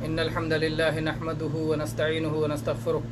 إن الحمد لله نحمده ونستعينه ونستغفره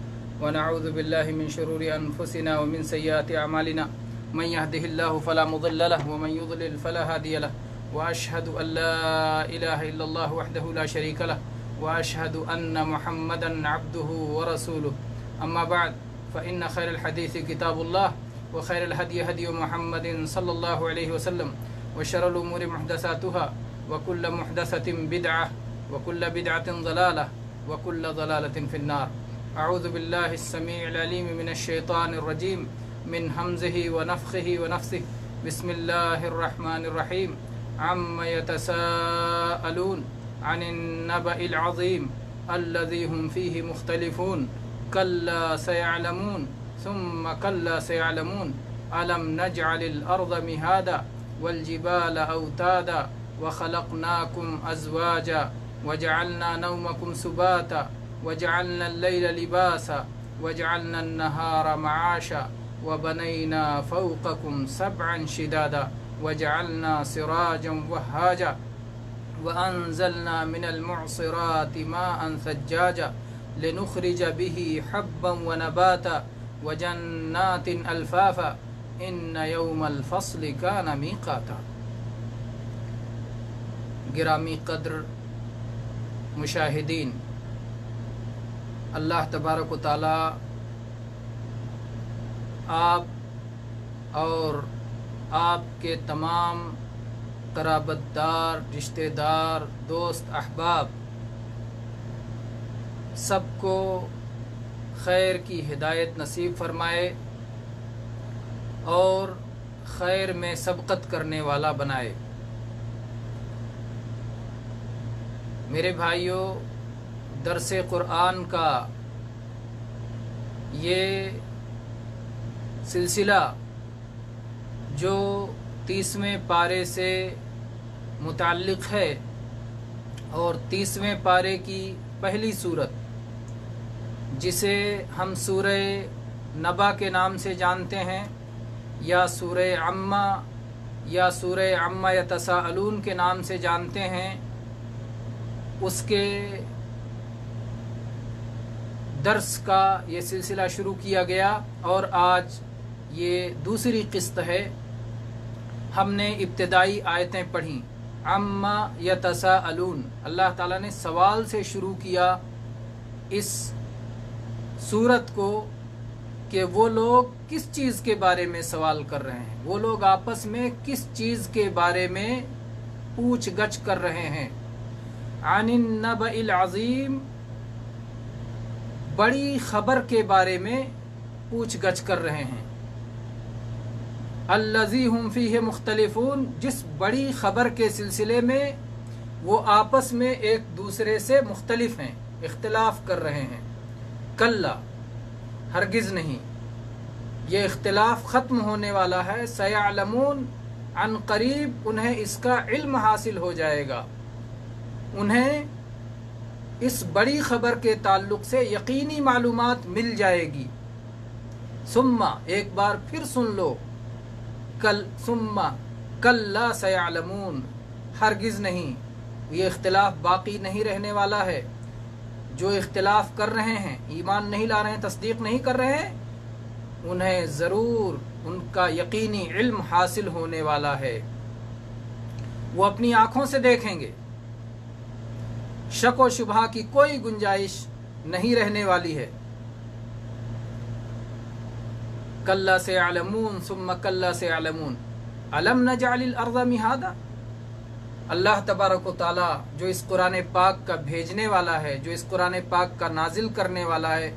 ونعوذ بالله من شرور أنفسنا ومن سيئات أعمالنا من يهده الله فلا مضل له ومن يضلل فلا هادي له وأشهد أن لا إله إلا الله وحده لا شريك له وأشهد أن محمدا عبده ورسوله أما بعد فإن خير الحديث كتاب الله وخير الهدي هدي محمد صلى الله عليه وسلم وشر الأمور محدثاتها وكل محدثة بدعة وكل بدعة ضلالة وكل ضلالة في النار. أعوذ بالله السميع العليم من الشيطان الرجيم من همزه ونفخه ونفثه. بسم الله الرحمن الرحيم. عما يتساءلون عن النبأ العظيم الذي هم فيه مختلفون كلا سيعلمون ثم كلا سيعلمون ألم نجعل الأرض مهادا والجبال أوتادا وخلقناكم أزواجا وجعلنا نومكم سباتا وجعلنا الليل لباسا وجعلنا النهار معاشا وبنينا فوقكم سبعا شدادا وجعلنا سراجا وهاجا وأنزلنا من المعصرات ماء ثجاجا لنخرج به حبا ونباتا وجنات ألفافا إن يوم الفصل كان ميقاتا. گرامی قدر مشاہدین، اللہ تبارک و تعالی آپ اور آپ کے تمام قرابت دار، رشتہ دار، دوست، احباب سب کو خیر کی ہدایت نصیب فرمائے اور خیر میں سبقت کرنے والا بنائے. میرے بھائیوں، درس قرآن کا یہ سلسلہ جو 30ویں پارے سے متعلق ہے اور 30ویں پارے کی پہلی صورت جسے ہم سورہ نبا کے نام سے جانتے ہیں یا سورہ عما یا سورہ عما یتساءلون کے نام سے جانتے ہیں، اس کے درس کا یہ سلسلہ شروع کیا گیا اور آج یہ دوسری قسط ہے. ہم نے ابتدائی آیتیں پڑھیں. عما یتساءلون، اللہ تعالیٰ نے سوال سے شروع کیا اس سورت کو کہ وہ لوگ کس چیز کے بارے میں سوال کر رہے ہیں، وہ لوگ آپس میں کس چیز کے بارے میں پوچھ گچھ کر رہے ہیں. عن النبأ العظیم، بڑی خبر کے بارے میں پوچھ گچھ کر رہے ہیں. الذی ہم فیہ مختلفون، جس بڑی خبر کے سلسلے میں وہ آپس میں ایک دوسرے سے مختلف ہیں، اختلاف کر رہے ہیں. کلا، ہرگز نہیں، یہ اختلاف ختم ہونے والا ہے. سیعلمون، عن قریب انہیں اس کا علم حاصل ہو جائے گا، انہیں اس بڑی خبر کے تعلق سے یقینی معلومات مل جائے گی. ثم، ایک بار پھر سن لو، ثم کلا سیعلمون، ہرگز نہیں، یہ اختلاف باقی نہیں رہنے والا ہے. جو اختلاف کر رہے ہیں، ایمان نہیں لا رہے ہیں، تصدیق نہیں کر رہے ہیں، انہیں ضرور ان کا یقینی علم حاصل ہونے والا ہے. وہ اپنی آنکھوں سے دیکھیں گے، شک و شبہ کی کوئی گنجائش نہیں رہنے والی ہے. کلا سیعلمون ثم کلا سیعلمون الم نجعل الارض مہادا. اللہ تبارک و تعالی جو اس قرآن پاک کا بھیجنے والا ہے، جو اس قرآن پاک کا نازل کرنے والا ہے،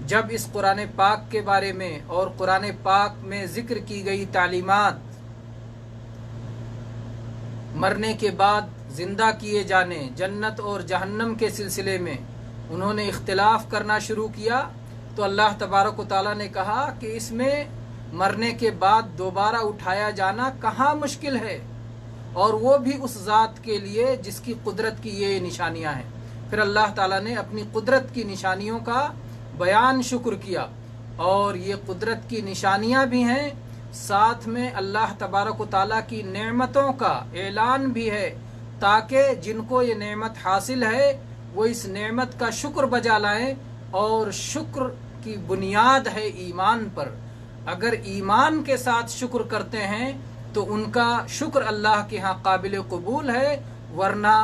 جب اس قرآن پاک کے بارے میں اور قرآن پاک میں ذکر کی گئی تعلیمات مرنے کے بعد زندہ کیے جانے، جنت اور جہنم کے سلسلے میں انہوں نے اختلاف کرنا شروع کیا، تو اللہ تبارک و تعالیٰ نے کہا کہ اس میں مرنے کے بعد دوبارہ اٹھایا جانا کہاں مشکل ہے، اور وہ بھی اس ذات کے لیے جس کی قدرت کی یہ نشانیاں ہیں. پھر اللہ تعالیٰ نے اپنی قدرت کی نشانیوں کا بیان شکر کیا، اور یہ قدرت کی نشانیاں بھی ہیں، ساتھ میں اللہ تبارک و تعالیٰ کی نعمتوں کا اعلان بھی ہے، تاکہ جن کو یہ نعمت حاصل ہے وہ اس نعمت کا شکر بجا لائیں، اور شکر کی بنیاد ہے ایمان پر۔ اگر ایمان کے ساتھ شکر کرتے ہیں تو ان کا شکر اللہ کے ہاں قابل قبول ہے، ورنہ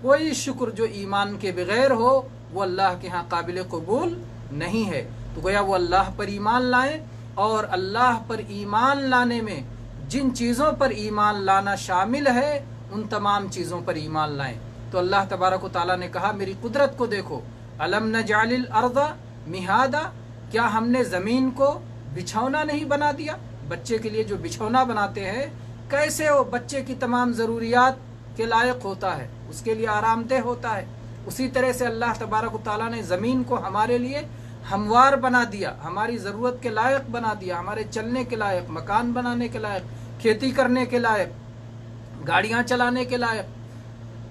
کوئی شکر جو ایمان کے بغیر ہو وہ اللہ کے ہاں قابل قبول نہیں ہے۔ تو گویا وہ اللہ پر ایمان لائیں، اور اللہ پر ایمان لانے میں جن چیزوں پر ایمان لانا شامل ہے ان تمام چیزوں پر ایمان لائیں۔ تو اللہ تبارک و تعالیٰ نے کہا میری قدرت کو دیکھو، الم نجعل الارض مہادا، کیا ہم نے زمین کو بچھونا نہیں بنا دیا؟ بچے کے لیے جو بچھونا بناتے ہیں کیسے وہ بچے کی تمام ضروریات کے لائق ہوتا ہے، اس کے لیے آرام دہ ہوتا ہے، اسی طرح سے اللہ تبارک و تعالیٰ نے زمین کو ہمارے لیے ہموار بنا دیا، ہماری ضرورت کے لائق بنا دیا، ہمارے چلنے کے لائق، مکان بنانے کے لائق، کھیتی کرنے کے لائق، گاڑیاں چلانے کے لائق،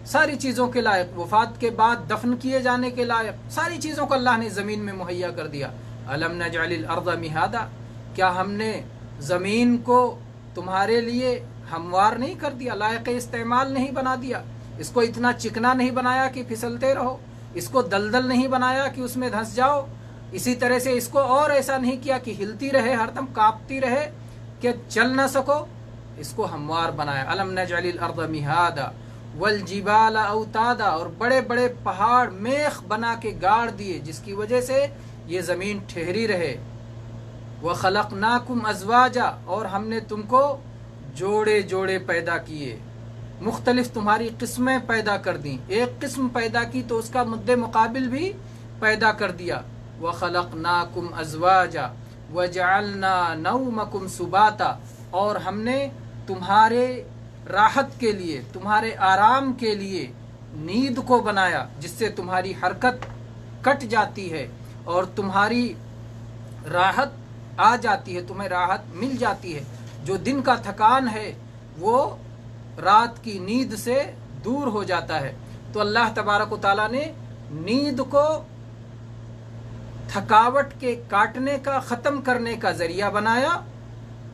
ساری چیزوں کے لائق، وفات کے بعد دفن کیے جانے کے لائق، ساری چیزوں کو اللہ نے زمین میں مہیا کر دیا۔ الم نجعل الارض مہادا، کیا ہم نے زمین کو تمہارے لیے ہموار نہیں کر دیا، لائق استعمال نہیں بنا دیا، اس کو اتنا چکنا نہیں بنایا کہ پھسلتے رہو، اس کو دلدل نہیں بنایا کہ اس میں دھنس جاؤ، اسی طرح سے اس کو اور ایسا نہیں کیا کہ ہلتی رہے، ہر دم کانپتی رہے کہ چل نہ سکو، اس کو ہموار بنایا۔ الم نجعل الارض مہادا والجبال اوتادا، اور بڑے بڑے پہاڑ میخ بنا کے گاڑ دیے جس کی وجہ سے یہ زمین ٹھہری رہے۔ وخلقناکم ازواجا، اور ہم نے تم کو جوڑے جوڑے پیدا کیے، مختلف تمہاری قسمیں پیدا کر دیں، ایک قسم پیدا کی تو اس کا مد مقابل بھی پیدا کر دیا۔ وخلقناکم ازواجا وجعلنا نومکم سباتا، اور ہم نے تمہارے راحت کے لیے، تمہارے آرام کے لیے نیند کو بنایا، جس سے تمہاری حرکت کٹ جاتی ہے اور تمہاری راحت آ جاتی ہے، تمہیں راحت مل جاتی ہے، جو دن کا تھکان ہے وہ رات کی نیند سے دور ہو جاتا ہے۔ تو اللہ تبارک و تعالیٰ نے نیند کو تھکاوٹ کے کاٹنے کا، ختم کرنے کا ذریعہ بنایا،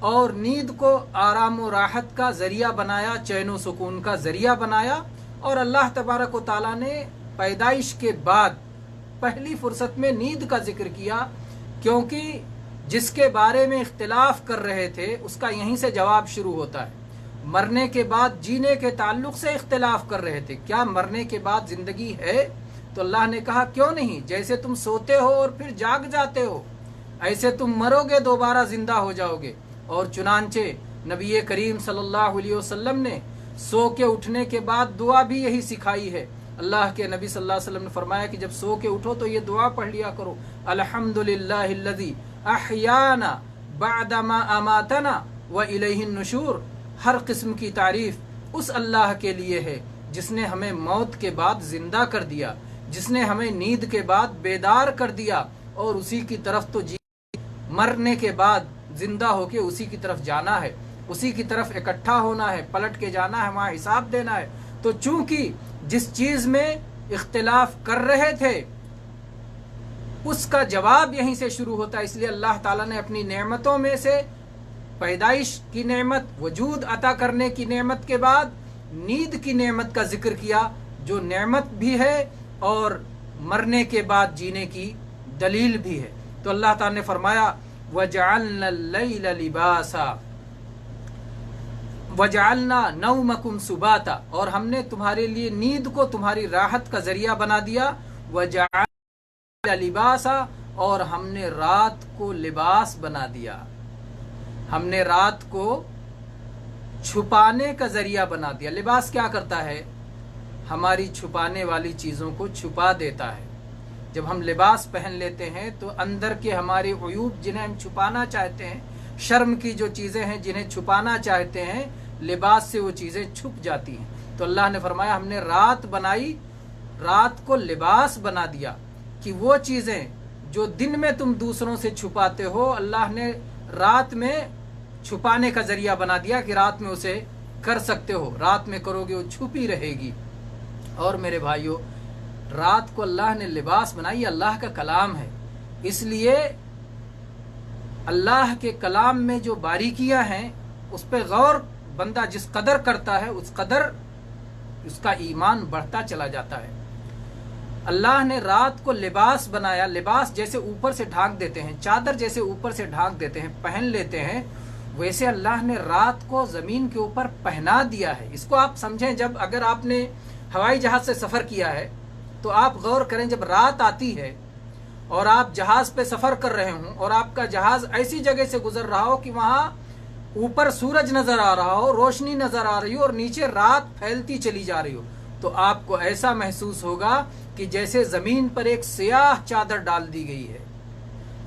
اور نیند کو آرام و راحت کا ذریعہ بنایا، چین و سکون کا ذریعہ بنایا۔ اور اللہ تبارک و تعالیٰ نے پیدائش کے بعد پہلی فرصت میں نیند کا ذکر کیا، کیونکہ جس کے بارے میں اختلاف کر رہے تھے اس کا یہیں سے جواب شروع ہوتا ہے۔ مرنے کے بعد جینے کے تعلق سے اختلاف کر رہے تھے، کیا مرنے کے بعد زندگی ہے؟ تو اللہ نے کہا کیوں نہیں، جیسے تم سوتے ہو اور پھر جاگ جاتے ہو، ایسے تم مرو گے دوبارہ زندہ ہو جاؤ گے۔ اور چنانچہ نبی کریم صلی اللہ علیہ وسلم نے سو کے اٹھنے کے بعد دعا بھی یہی سکھائی ہے۔ اللہ کے نبی صلی اللہ علیہ وسلم نے فرمایا کہ جب سو کے اٹھو تو یہ دعا پڑھ لیا کرو، الحمدللہ الذی احیانا بعدما اماتنا والیہ النشور، ہر قسم کی تعریف اس اللہ کے لیے ہے جس نے ہمیں موت کے بعد زندہ کر دیا، جس نے ہمیں نیند کے بعد بیدار کر دیا، اور اسی کی طرف تو مرنے کے بعد زندہ ہو کے اسی کی طرف جانا ہے، اسی کی طرف اکٹھا ہونا ہے، پلٹ کے جانا ہے، وہاں حساب دینا ہے۔ تو چونکہ جس چیز میں اختلاف کر رہے تھے اس کا جواب یہیں سے شروع ہوتا ہے، اس لیے اللہ تعالیٰ نے اپنی نعمتوں میں سے پیدائش کی نعمت، وجود عطا کرنے کی نعمت کے بعد نیند کی نعمت کا ذکر کیا، جو نعمت بھی ہے اور مرنے کے بعد جینے کی دلیل بھی ہے۔ تو اللہ تعالیٰ نے فرمایا وَجَعَلْنَا اللَّيْلَ لِبَاسًا وَجَعَلْنَا نَوْمَكُمْ سُبَاتًا، اور ہم نے تمہارے لیے نیند کو تمہاری راحت کا ذریعہ بنا دیا، وَجَعَلْنَا لِبَاسًا، اور ہم نے رات کو لباس بنا دیا، ہم نے رات کو چھپانے کا ذریعہ بنا دیا۔ لباس کیا کرتا ہے؟ ہماری چھپانے والی چیزوں کو چھپا دیتا ہے۔ جب ہم لباس پہن لیتے ہیں تو اندر کے ہمارے عیوب جنہیں ہم چھپانا چاہتے ہیں، شرم کی جو چیزیں ہیں جنہیں چھپانا چاہتے ہیں، لباس سے وہ چیزیں چھپ جاتی ہیں۔ تو اللہ نے فرمایا ہم نے رات بنائی، رات کو لباس بنا دیا کہ وہ چیزیں جو دن میں تم دوسروں سے چھپاتے ہو، اللہ نے رات میں چھپانے کا ذریعہ بنا دیا کہ رات میں اسے کر سکتے ہو، رات میں کرو گے وہ چھپی رہے گی۔ اور میرے بھائیوں، رات کو اللہ نے لباس بنائی، اللہ کا کلام ہے، اس لیے اللہ کے کلام میں جو باریکیاں ہیں اس پہ غور بندہ جس قدر کرتا ہے اس قدر اس کا ایمان بڑھتا چلا جاتا ہے۔ اللہ نے رات کو لباس بنایا، لباس جیسے اوپر سے ڈھانک دیتے ہیں، چادر جیسے اوپر سے ڈھانک دیتے ہیں، پہن لیتے ہیں، ویسے اللہ نے رات کو زمین کے اوپر پہنا دیا ہے۔ اس کو آپ سمجھیں، جب اگر آپ نے ہوائی جہاز سے سفر کیا ہے تو آپ غور کریں، جب رات آتی ہے اور آپ جہاز پہ سفر کر رہے ہوں اور آپ کا جہاز ایسی جگہ سے گزر رہا ہو کہ وہاں اوپر سورج نظر آ رہا ہو، روشنی نظر آ رہی ہو اور نیچے رات پھیلتی چلی جا رہی ہو، تو آپ کو ایسا محسوس ہوگا کہ جیسے زمین پر ایک سیاہ چادر ڈال دی گئی ہے۔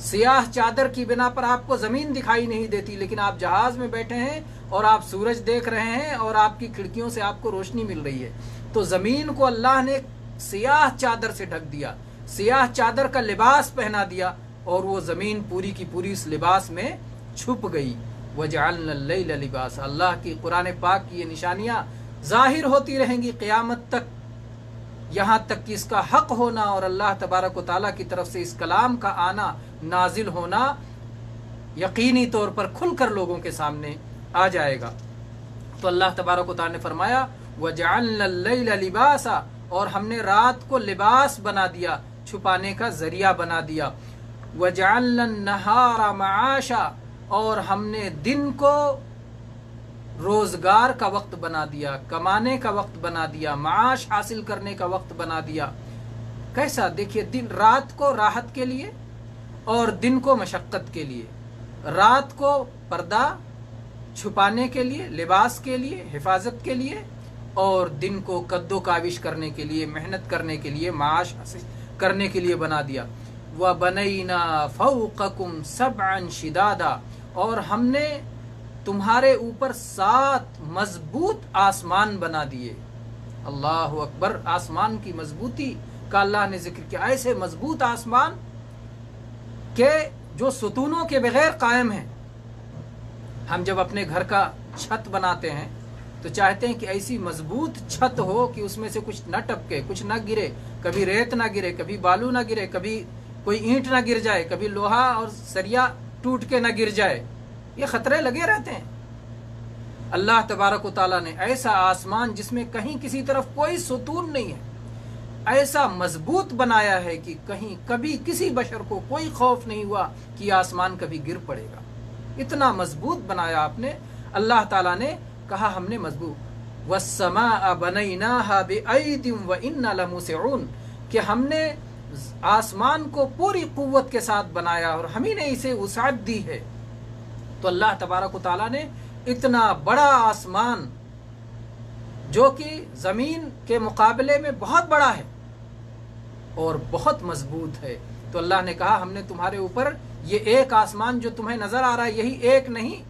سیاہ چادر کی بنا پر آپ کو زمین دکھائی نہیں دیتی، لیکن آپ جہاز میں بیٹھے ہیں اور آپ سورج دیکھ رہے ہیں اور آپ کی کھڑکیوں سے آپ کو روشنی مل رہی ہے۔ تو زمین کو اللہ نے سیاہ چادر سے ڈھک دیا، سیاہ چادر کا لباس پہنا دیا، اور وہ زمین پوری کی پوری اس لباس میں چھپ گئی۔ وَجَعَلْنَا اللَّيْلَ لِبَاسًا، اللہ کی قرآن پاک کی یہ نشانیاں ظاہر ہوتی رہیں گی قیامت تک، یہاں تک کہ اس کا حق ہونا اور اللہ تبارک و تعالیٰ کی طرف سے اس کلام کا آنا، نازل ہونا یقینی طور پر کھل کر لوگوں کے سامنے آ جائے گا۔ تو اللہ تبارک و تعالیٰ نے فرمایا وَجَعَلْنَا اللَّيْلَ لِبَاسًا، اور ہم نے رات کو لباس بنا دیا، چھپانے کا ذریعہ بنا دیا۔ وَجَعَلْنَا النَّهَارَ مَعَاشًا، اور ہم نے دن کو روزگار کا وقت بنا دیا، کمانے کا وقت بنا دیا، معاش حاصل کرنے کا وقت بنا دیا۔ کیسا؟ دیکھیے، دن رات کو راحت کے لیے اور دن کو مشقت کے لیے، رات کو پردہ چھپانے کے لیے، لباس کے لیے، حفاظت کے لیے، اور دن کو کد و کاوش کرنے کے لیے، محنت کرنے کے لیے، معاش حاصل کرنے کے لیے بنا دیا۔ وَبَنَيْنَا فَوْقَكُمْ سَبْعًا شِدَادًا، اور ہم نے تمہارے اوپر 7 مضبوط آسمان بنا دیے۔ اللہ اکبر! آسمان کی مضبوطی کا اللہ نے ذکر کیا، ایسے مضبوط آسمان کہ جو ستونوں کے بغیر قائم ہیں۔ ہم جب اپنے گھر کا چھت بناتے ہیں تو چاہتے ہیں کہ ایسی مضبوط چھت ہو کہ اس میں سے کچھ نہ ٹپکے، کچھ نہ گرے، کبھی ریت نہ گرے، کبھی بالو نہ گرے، کبھی کوئی اینٹ نہ گر جائے، کبھی لوہا اور سریا ٹوٹ کے نہ گر جائے، یہ خطرے لگے رہتے ہیں۔ اللہ تبارک و تعالیٰ نے ایسا آسمان جس میں کہیں کسی طرف کوئی ستون نہیں ہے، ایسا مضبوط بنایا ہے کہ کہیں کبھی کسی بشر کو کوئی خوف نہیں ہوا کہ یہ آسمان کبھی گر پڑے گا۔ اتنا مضبوط بنایا آپ نے۔ اللہ تعالیٰ نے کہا ہم نے مضبوط، وَالسَّمَاءَ بَنَيْنَاهَا بِأَيْدٍ وَإِنَّا لَمُوسِعُونَ، کہ ہم نے آسمان کو پوری قوت کے ساتھ بنایا اور ہم ہی نے اسے وسعت دی ہے۔ تو اللہ تبارک و تعالیٰ نے اتنا بڑا آسمان جو کہ زمین کے مقابلے میں بہت بڑا ہے اور بہت مضبوط ہے، تو اللہ نے کہا ہم نے تمہارے اوپر یہ ایک آسمان جو تمہیں نظر آ رہا ہے یہی ایک نہیں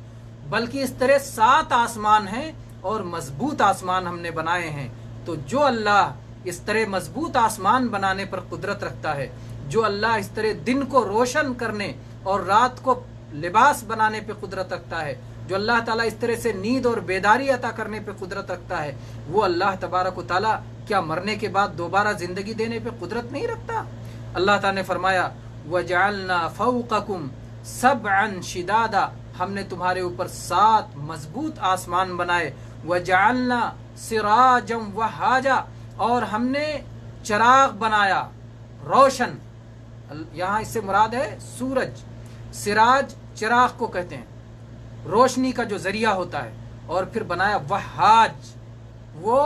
بلکہ اس طرح 7 آسمان ہیں اور مضبوط آسمان ہم نے بنائے ہیں۔ تو جو اللہ اس طرح مضبوط آسمان بنانے پر قدرت رکھتا ہے، جو اللہ اس طرح دن کو روشن کرنے اور رات کو لباس بنانے پہ قدرت رکھتا ہے، جو اللہ تعالیٰ اس طرح سے نیند اور بیداری عطا کرنے پہ قدرت رکھتا ہے، وہ اللہ تبارک و تعالیٰ کیا مرنے کے بعد دوبارہ زندگی دینے پہ قدرت نہیں رکھتا؟ اللہ تعالیٰ نے فرمایا وَجَعَلْنَا فَوْقَكُمْ سَبْعًا شِدَادًا، ہم نے تمہارے اوپر 7 مضبوط آسمان بنائے۔ وَجَعَلْنَا سِرَاجًا وَهَّاجًا، اور ہم نے چراغ بنایا روشن، یہاں اس سے مراد ہے سورج۔ سراج چراغ کو کہتے ہیں، روشنی کا جو ذریعہ ہوتا ہے، اور پھر بنایا وہاج، وہ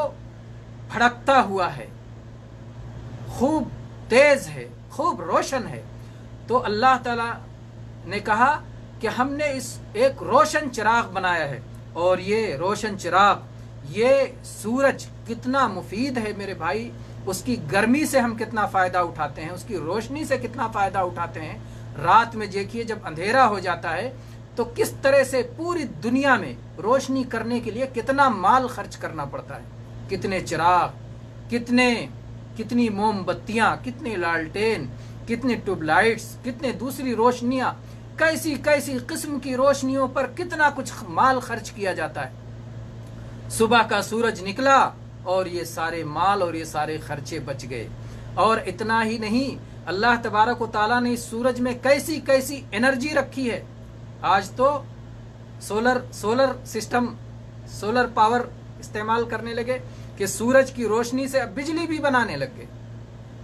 بھڑکتا ہوا ہے، خوب تیز ہے، خوب روشن ہے۔ تو اللہ تعالیٰ نے کہا کہ ہم نے اس ایک روشن چراغ بنایا ہے، اور یہ روشن چراغ، یہ سورج کتنا مفید ہے میرے بھائی، اس کی گرمی سے ہم کتنا فائدہ اٹھاتے ہیں، اس کی روشنی سے کتنا فائدہ اٹھاتے ہیں۔ رات میں دیکھیے جب اندھیرا ہو جاتا ہے تو کس طرح سے پوری دنیا میں روشنی کرنے کے لیے کتنا مال خرچ کرنا پڑتا ہے، کتنے چراغ، کتنی موم بتیاں، کتنے لالٹین، کتنے ٹیوب لائٹس، کتنے دوسری روشنیاں، کیسی کیسی قسم کی روشنیوں پر کتنا کچھ مال خرچ کیا جاتا ہے۔ صبح کا سورج نکلا اور یہ سارے مال اور یہ سارے خرچے بچ گئے۔ اور اتنا ہی نہیں، اللہ تبارک و تعالیٰ نے اس سورج میں کیسی کیسی انرجی رکھی ہے۔ آج تو سولر سسٹم، سولر پاور استعمال کرنے لگے کہ سورج کی روشنی سے اب بجلی بھی بنانے لگ گئے۔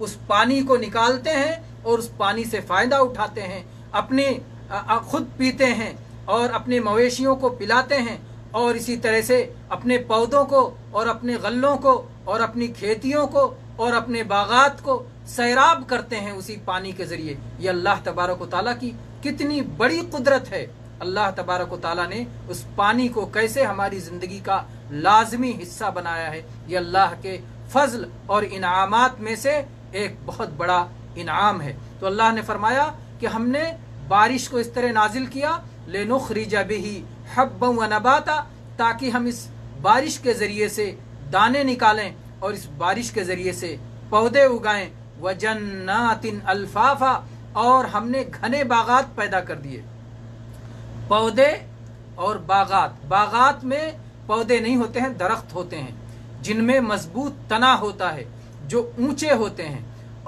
اس پانی کو نکالتے ہیں اور اس پانی سے فائدہ اٹھاتے ہیں، اپنے خود پیتے ہیں اور اپنے مویشیوں کو پلاتے ہیں، اور اسی طرح سے اپنے پودوں کو اور اپنے غلوں کو اور اپنی کھیتیوں کو اور اپنے باغات کو سیراب کرتے ہیں اسی پانی کے ذریعے۔ یہ اللہ تبارک و تعالیٰ کی کتنی بڑی قدرت ہے۔ اللہ تبارک و تعالیٰ نے اس پانی کو کیسے ہماری زندگی کا لازمی حصہ بنایا ہے، یہ اللہ کے فضل اور انعامات میں سے ایک بہت بڑا انعام ہے۔ تو اللہ نے فرمایا کہ ہم نے بارش کو اس طرح نازل کیا، لِنُخْرِجَ بِهِ حَبًّا وَنَبَاتًا، تاکہ ہم اس بارش کے ذریعے سے دانے نکالیں اور اس بارش کے ذریعے سے پودے اگائیں، وَجَنَّاتٍ أَلْفَافًا، اور ہم نے گھنے باغات پیدا کر دیے۔ پودے اور باغات میں پودے نہیں ہوتے ہیں، درخت ہوتے ہیں جن میں مضبوط تنا ہوتا ہے، جو اونچے ہوتے ہیں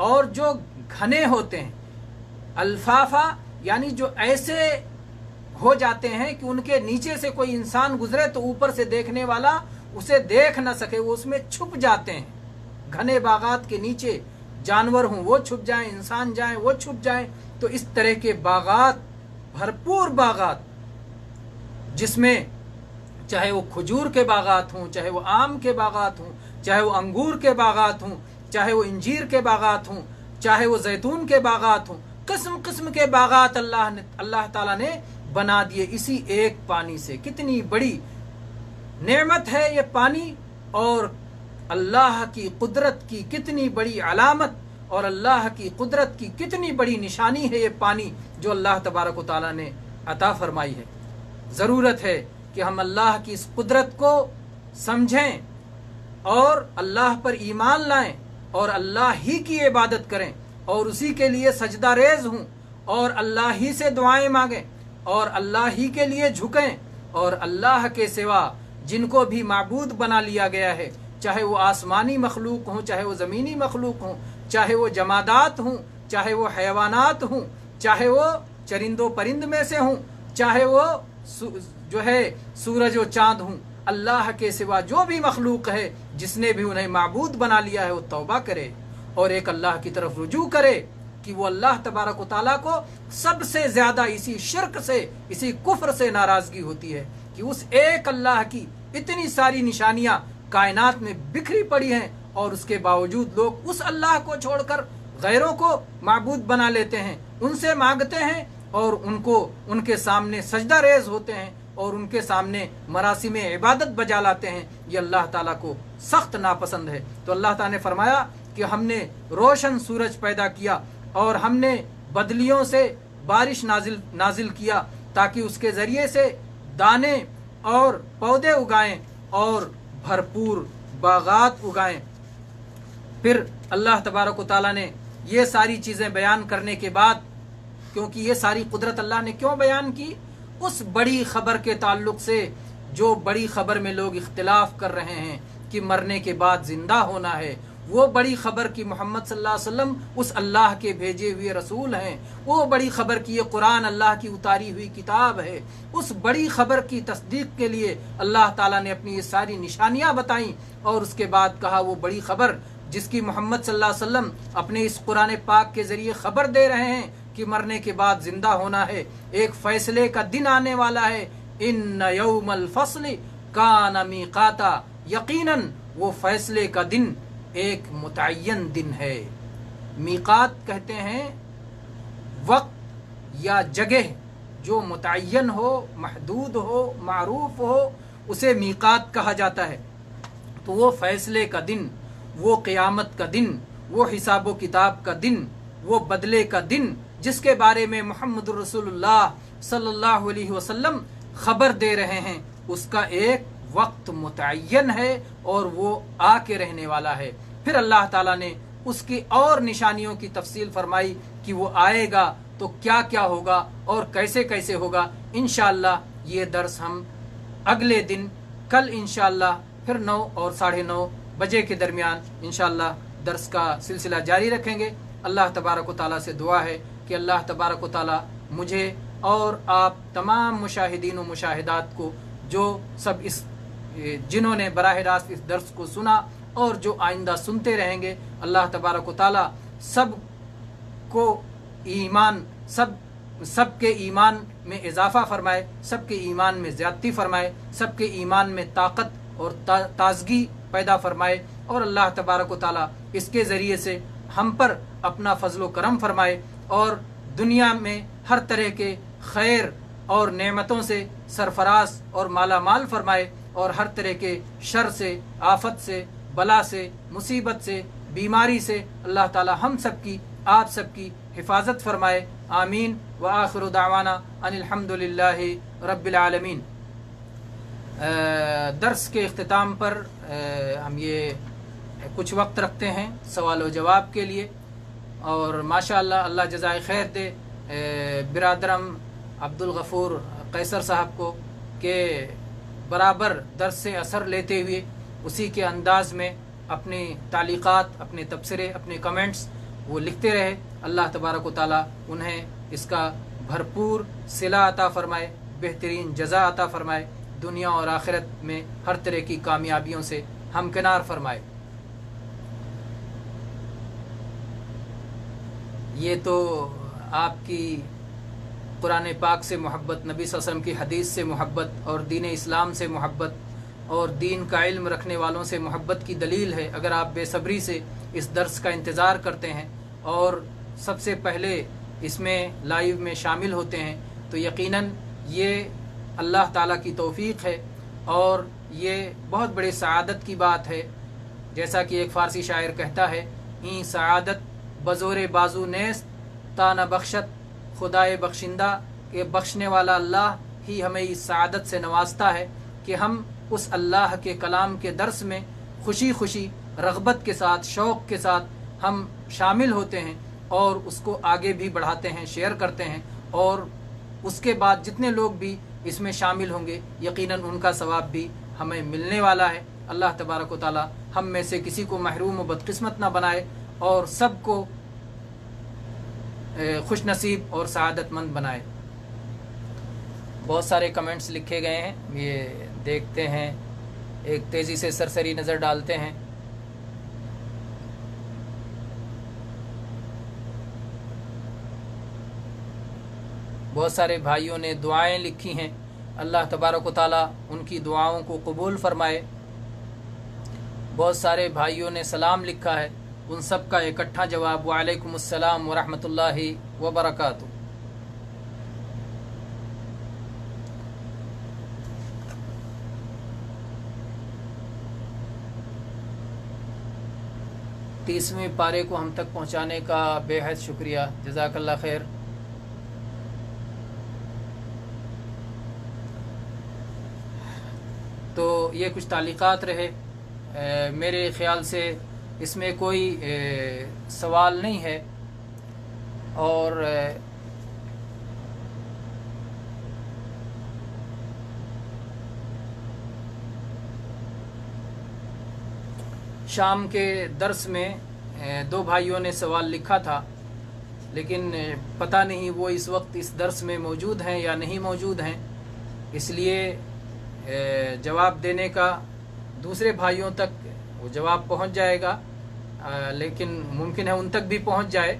اور جو گھنے ہوتے ہیں۔ الفافا یعنی جو ایسے ہو جاتے ہیں کہ ان کے نیچے سے کوئی انسان گزرے تو اوپر سے دیکھنے والا اسے دیکھ نہ سکے، وہ اس میں چھپ جاتے ہیں۔ گھنے باغات کے نیچے جانور ہوں وہ چھپ جائیں، انسان جائیں وہ چھپ جائیں۔ تو اس طرح کے باغات، بھرپور باغات، جس میں چاہے وہ کھجور کے باغات ہوں، چاہے وہ آم کے باغات ہوں، چاہے وہ انگور کے باغات ہوں، چاہے وہ انجیر کے باغات ہوں، چاہے وہ زیتون کے باغات ہوں، قسم قسم کے باغات اللہ تعالیٰ نے بنا دیے اسی ایک پانی سے۔ کتنی بڑی نعمت ہے یہ پانی، اور اللہ کی قدرت کی کتنی بڑی علامت اور اللہ کی قدرت کی کتنی بڑی نشانی ہے یہ پانی جو اللہ تبارک و تعالیٰ نے عطا فرمائی ہے۔ ضرورت ہے کہ ہم اللہ کی اس قدرت کو سمجھیں اور اللہ پر ایمان لائیں اور اللہ ہی کی عبادت کریں اور اسی کے لیے سجدہ ریز ہوں اور اللہ ہی سے دعائیں مانگیں اور اللہ ہی کے لیے جھکیں، اور اللہ کے سوا جن کو بھی معبود بنا لیا گیا ہے، چاہے وہ آسمانی مخلوق ہوں، چاہے وہ زمینی مخلوق ہوں، چاہے وہ جمادات ہوں، چاہے وہ حیوانات ہوں، چاہے وہ چرند و پرند میں سے ہوں، چاہے وہ جو ہے سورج و چاند ہوں، اللہ کے سوا جو بھی مخلوق ہے جس نے بھی انہیں معبود بنا لیا ہے وہ توبہ کرے اور ایک اللہ کی طرف رجوع کرے کہ وہ اللہ تبارک و تعالیٰ کو سب سے زیادہ اسی شرک سے، اسی کفر سے ناراضگی ہوتی ہے کہ اس ایک اللہ کی اتنی ساری نشانیاں کائنات میں بکھری پڑی ہیں اور اس کے باوجود لوگ اس اللہ کو چھوڑ کر غیروں کو معبود بنا لیتے ہیں، ان سے مانگتے ہیں اور ان کے سامنے سجدہ ریز ہوتے ہیں اور ان کے سامنے مراسم عبادت بجا لاتے ہیں۔ یہ اللہ تعالیٰ کو سخت ناپسند ہے۔ تو اللہ تعالیٰ نے فرمایا کہ ہم نے روشن سورج پیدا کیا اور ہم نے بدلیوں سے بارش نازل کیا تاکہ اس کے ذریعے سے دانے اور پودے اگائیں اور بھرپور باغات اگائیں۔ پھر اللہ تبارک و تعالیٰ نے یہ ساری چیزیں بیان کرنے کے بعد، کیونکہ یہ ساری قدرت اللہ نے کیوں بیان کی؟ اس بڑی خبر کے تعلق سے جو بڑی خبر میں لوگ اختلاف کر رہے ہیں کہ مرنے کے بعد زندہ ہونا ہے، وہ بڑی خبر کی محمد صلی اللہ علیہ وسلم اس اللہ کے بھیجے ہوئے رسول ہیں، وہ بڑی خبر کی یہ قرآن اللہ کی اتاری ہوئی کتاب ہے، اس بڑی خبر کی تصدیق کے لیے اللہ تعالیٰ نے اپنی یہ ساری نشانیاں بتائیں اور اس کے بعد کہا وہ بڑی خبر جس کی محمد صلی اللہ علیہ وسلم اپنے اس قرآن پاک کے ذریعے خبر دے رہے ہیں کہ مرنے کے بعد زندہ ہونا ہے، ایک فیصلے کا دن آنے والا ہے۔ ان یوم الفصل کان میقاتا، یقیناً وہ فیصلے کا دن ایک متعین دن ہے۔ میقات کہتے ہیں وقت یا جگہ جو متعین ہو، محدود ہو، معروف ہو، اسے میقات کہا جاتا ہے۔ تو وہ فیصلے کا دن، وہ قیامت کا دن، وہ حساب و کتاب کا دن، وہ بدلے کا دن جس کے بارے میں محمد رسول اللہ صلی اللہ علیہ وسلم خبر دے رہے ہیں، اس کا ایک وقت متعین ہے اور وہ آ کے رہنے والا ہے۔ پھر اللہ تعالیٰ نے اس کی اور نشانیوں کی تفصیل فرمائی کہ وہ آئے گا تو کیا کیا ہوگا اور کیسے کیسے ہوگا۔ انشاءاللہ یہ درس ہم اگلے دن کل انشاءاللہ پھر 9 اور 9:30 بجے کے درمیان انشاءاللہ درس کا سلسلہ جاری رکھیں گے۔ اللہ تبارک و تعالیٰ سے دعا ہے کہ اللہ تبارک و تعالیٰ مجھے اور آپ تمام مشاہدین و مشاہدات کو جو سب جنہوں نے براہ راست اس درس کو سنا اور جو آئندہ سنتے رہیں گے، اللہ تبارک و تعالی سب کو ایمان سب کے ایمان میں اضافہ فرمائے، سب کے ایمان میں زیادتی فرمائے، سب کے ایمان میں طاقت اور تازگی پیدا فرمائے، اور اللہ تبارک و تعالی اس کے ذریعے سے ہم پر اپنا فضل و کرم فرمائے، اور دنیا میں ہر طرح کے خیر اور نعمتوں سے سرفراز اور مالا مال فرمائے، اور ہر طرح کے شر سے، آفت سے، بلا سے، مصیبت سے، بیماری سے اللہ تعالی ہم سب کی، آپ سب کی حفاظت فرمائے، آمین۔ وآخر دعوانا ان الحمد للہ رب العالمین۔ درس کے اختتام پر ہم یہ کچھ وقت رکھتے ہیں سوال و جواب کے لیے، اور ماشاءاللہ اللہ جزائے خیر دے برادرم عبدالغفور قیصر صاحب کو کہ برابر درس سے اثر لیتے ہوئے اسی کے انداز میں اپنی تعلیقات، اپنے تبصرے، اپنے کمنٹس وہ لکھتے رہے۔ اللہ تبارک و تعالی انہیں اس کا بھرپور صلہ عطا فرمائے، بہترین جزا عطا فرمائے، دنیا اور آخرت میں ہر طرح کی کامیابیوں سے ہمکنار فرمائے۔ یہ تو آپ کی قرآن پاک سے محبت، نبی صلی اللہ علیہ وسلم کی حدیث سے محبت، اور دین اسلام سے محبت، اور دین کا علم رکھنے والوں سے محبت کی دلیل ہے۔ اگر آپ بے صبری سے اس درس کا انتظار کرتے ہیں اور سب سے پہلے اس میں لائیو میں شامل ہوتے ہیں، تو یقیناً یہ اللہ تعالیٰ کی توفیق ہے، اور یہ بہت بڑی سعادت کی بات ہے۔ جیسا کہ ایک فارسی شاعر کہتا ہے، این سعادت بزور بازو نیست تا نہ بخشت خدائے بخشندہ، کہ بخشنے والا اللہ ہی ہمیں اس سعادت سے نوازتا ہے کہ ہم اس اللہ کے کلام کے درس میں خوشی خوشی، رغبت کے ساتھ، شوق کے ساتھ ہم شامل ہوتے ہیں، اور اس کو آگے بھی بڑھاتے ہیں، شیئر کرتے ہیں، اور اس کے بعد جتنے لوگ بھی اس میں شامل ہوں گے یقیناً ان کا ثواب بھی ہمیں ملنے والا ہے۔ اللہ تبارک و تعالی ہم میں سے کسی کو محروم و بدقسمت نہ بنائے، اور سب کو خوش نصیب اور سعادت مند بنائے۔ بہت سارے کمنٹس لکھے گئے ہیں، یہ دیکھتے ہیں، ایک تیزی سے سرسری نظر ڈالتے ہیں۔ بہت سارے بھائیوں نے دعائیں لکھی ہیں، اللہ تبارک و تعالی ان کی دعاؤں کو قبول فرمائے۔ بہت سارے بھائیوں نے سلام لکھا ہے، ان سب کا اکٹھا جواب وعلیکم السلام ورحمۃ اللہ وبرکاتہ۔ تیسویں پارے کو ہم تک پہنچانے کا بے حد شکریہ، جزاک اللہ خیر۔ تو یہ کچھ تعلیقات رہے، میرے خیال سے اس میں کوئی سوال نہیں ہے، اور شام کے درس میں دو بھائیوں نے سوال لکھا تھا، لیکن پتہ نہیں وہ اس وقت اس درس میں موجود ہیں یا نہیں موجود ہیں، اس لیے جواب دینے کا دوسرے بھائیوں تک وہ جواب پہنچ جائے گا، لیکن ممکن ہے ان تک بھی پہنچ جائے۔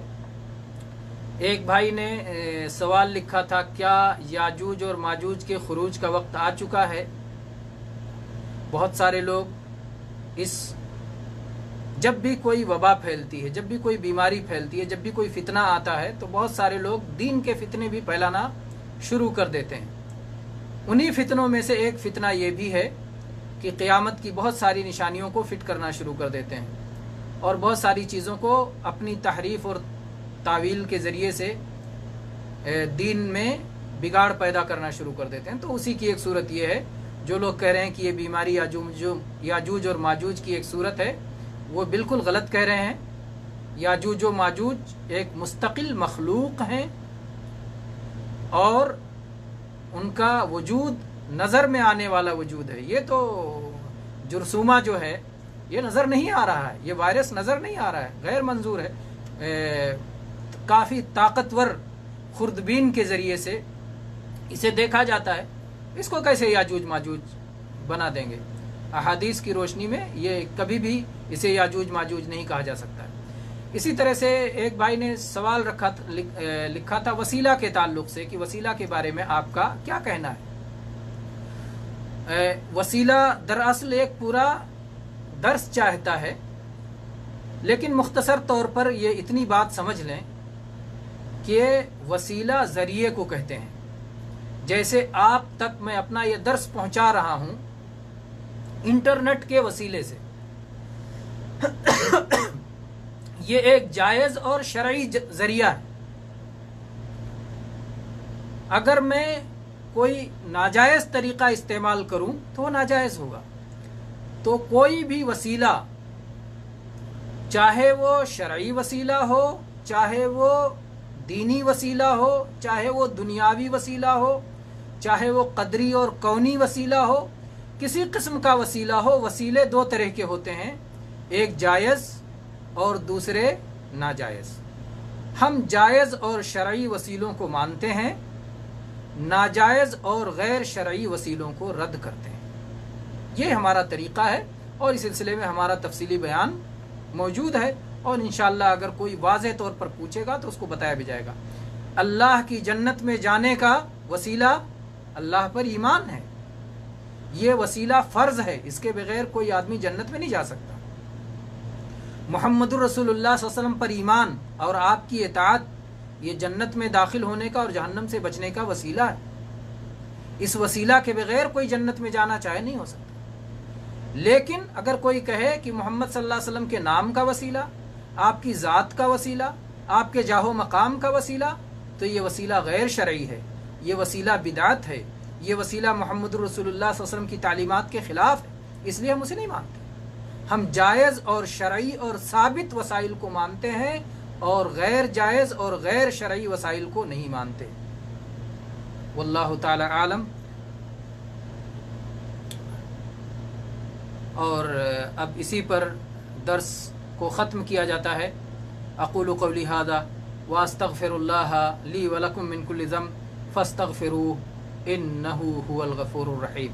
ایک بھائی نے سوال لکھا تھا، کیا یاجوج اور ماجوج کے خروج کا وقت آ چکا ہے؟ بہت سارے لوگ جب بھی کوئی وبا پھیلتی ہے، جب بھی کوئی بیماری پھیلتی ہے، جب بھی کوئی فتنہ آتا ہے، تو بہت سارے لوگ دین کے فتنے بھی پھیلانا شروع کر دیتے ہیں۔ انہی فتنوں میں سے ایک فتنہ یہ بھی ہے کہ قیامت کی بہت ساری نشانیوں کو فٹ کرنا شروع کر دیتے ہیں، اور بہت ساری چیزوں کو اپنی تحریف اور تعویل کے ذریعے سے دین میں بگاڑ پیدا کرنا شروع کر دیتے ہیں۔ تو اسی کی ایک صورت یہ ہے، جو لوگ کہہ رہے ہیں کہ یہ بیماری یاجوج اور ماجوج کی ایک صورت ہے، وہ بالکل غلط کہہ رہے ہیں۔ یاجوج و ماجوج ایک مستقل مخلوق ہیں، اور ان کا وجود نظر میں آنے والا وجود ہے۔ یہ تو جرثومہ جو ہے یہ نظر نہیں آ رہا ہے، یہ وائرس نظر نہیں آ رہا ہے، غیر منظور ہے۔ کافی طاقتور خوردبین کے ذریعے سے اسے دیکھا جاتا ہے، اس کو کیسے یاجوج ماجوج بنا دیں گے؟ احادیث کی روشنی میں یہ کبھی بھی اسے یاجوج ماجوج نہیں کہا جا سکتا ہے۔ اسی طرح سے ایک بھائی نے سوال لکھا تھا وسیلہ کے تعلق سے کہ وسیلہ کے بارے میں آپ کا کیا کہنا ہے۔ وسیلہ دراصل ایک پورا درس چاہتا ہے، لیکن مختصر طور پر یہ اتنی بات سمجھ لیں کہ وسیلہ ذریعے کو کہتے ہیں۔ جیسے آپ تک میں اپنا یہ درس پہنچا رہا ہوں انٹرنیٹ کے وسیلے سے، یہ ایک جائز اور شرعی ذریعہ ہے۔ اگر میں کوئی ناجائز طریقہ استعمال کروں تو وہ ناجائز ہوگا۔ تو کوئی بھی وسیلہ، چاہے وہ شرعی وسیلہ ہو، چاہے وہ دینی وسیلہ ہو، چاہے وہ دنیاوی وسیلہ ہو، چاہے وہ قدری اور کونی وسیلہ ہو، کسی قسم کا وسیلہ ہو، وسیلے دو طرح کے ہوتے ہیں، ایک جائز اور دوسرے ناجائز۔ ہم جائز اور شرعی وسیلوں کو مانتے ہیں، ناجائز اور غیر شرعی وسیلوں کو رد کرتے ہیں۔ یہ ہمارا طریقہ ہے اور اس سلسلے میں ہمارا تفصیلی بیان موجود ہے، اور انشاءاللہ اگر کوئی واضح طور پر پوچھے گا تو اس کو بتایا بھی جائے گا۔ اللہ کی جنت میں جانے کا وسیلہ اللہ پر ایمان ہے، یہ وسیلہ فرض ہے، اس کے بغیر کوئی آدمی جنت میں نہیں جا سکتا۔ محمد الرسول اللہ صلی اللہ علیہ وسلم پر ایمان اور آپ کی اطاعت، یہ جنت میں داخل ہونے کا اور جہنم سے بچنے کا وسیلہ ہے۔ اس وسیلہ کے بغیر کوئی جنت میں جانا چاہے نہیں ہو سکتا۔ لیکن اگر کوئی کہے کہ محمد صلی اللہ علیہ وسلم کے نام کا وسیلہ، آپ کی ذات کا وسیلہ، آپ کے جاہ و مقام کا وسیلہ، تو یہ وسیلہ غیر شرعی ہے، یہ وسیلہ بدعت ہے، یہ وسیلہ محمد الرسول اللہ صلی اللہ علیہ وسلم کی تعلیمات کے خلاف ہے، اس لیے ہم اسے نہیں مانتے۔ ہم جائز اور شرعی اور ثابت وسائل کو مانتے ہیں اور غیر جائز اور غیر شرعی وسائل کو نہیں مانتے۔ واللہ تعالی عالم۔ اور اب اسی پر درس کو ختم کیا جاتا ہے۔ اقول قولی ھذا واستغفر اللہ لی ولکم من کل ذنب فاستغفروہ انہ ھو الغفور الرحیم۔